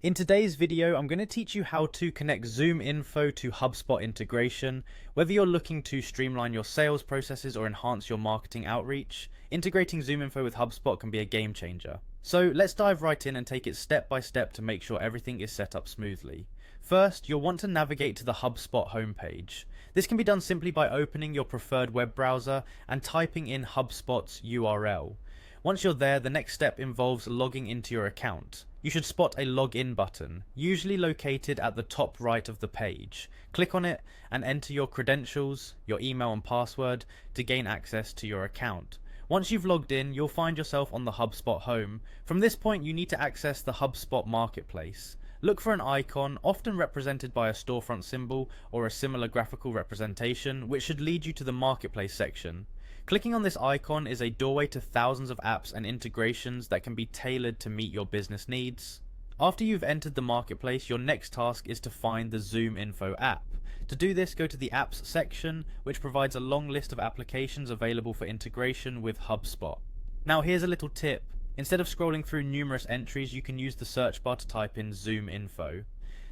In today's video, I'm going to teach you how to connect Zoominfo to Hubspot integration. Whether you're looking to streamline your sales processes or enhance your marketing outreach, integrating Zoominfo with Hubspot can be a game changer. So let's dive right in and take it step by step to make sure everything is set up smoothly. First, you'll want to navigate to the Hubspot homepage. This can be done simply by opening your preferred web browser and typing in Hubspot's URL. Once you're there, the next step involves logging into your account. You should spot a login button, usually located at the top right of the page. Click on it and enter your credentials, your email and password to gain access to your account. Once you've logged in, you'll find yourself on the Hubspot home. From this point, you need to access the Hubspot marketplace. Look for an icon, often represented by a storefront symbol or a similar graphical representation, which should lead you to the marketplace section. Clicking on this icon is a doorway to thousands of apps and integrations that can be tailored to meet your business needs. After you've entered the marketplace, your next task is to find the Zoominfo app. To do this, go to the apps section, which provides a long list of applications available for integration with HubSpot. Now here's a little tip. Instead of scrolling through numerous entries, you can use the search bar to type in Zoominfo.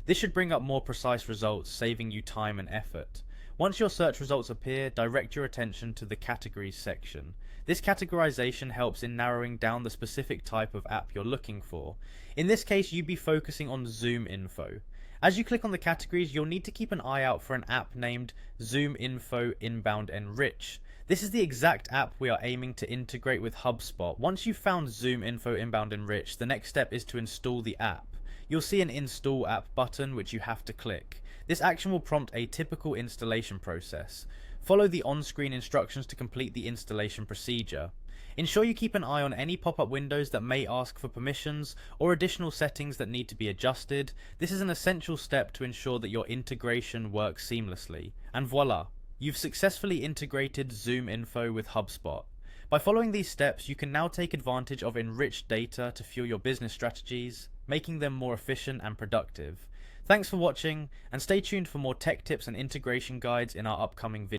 This should bring up more precise results, saving you time and effort. Once your search results appear, direct your attention to the categories section. This categorization helps in narrowing down the specific type of app you're looking for. In this case, you'd be focusing on Zoominfo. As you click on the categories, you'll need to keep an eye out for an app named Zoominfo Inbound Enrich. This is the exact app we are aiming to integrate with HubSpot. Once you've found Zoominfo Inbound Enrich, the next step is to install the app. You'll see an Install App button which you have to click. This action will prompt a typical installation process. Follow the on-screen instructions to complete the installation procedure. Ensure you keep an eye on any pop-up windows that may ask for permissions or additional settings that need to be adjusted. This is an essential step to ensure that your integration works seamlessly. And voila! You've successfully integrated Zoominfo with HubSpot. By following these steps, you can now take advantage of enriched data to fuel your business strategies, making them more efficient and productive. Thanks for watching, and stay tuned for more tech tips and integration guides in our upcoming videos.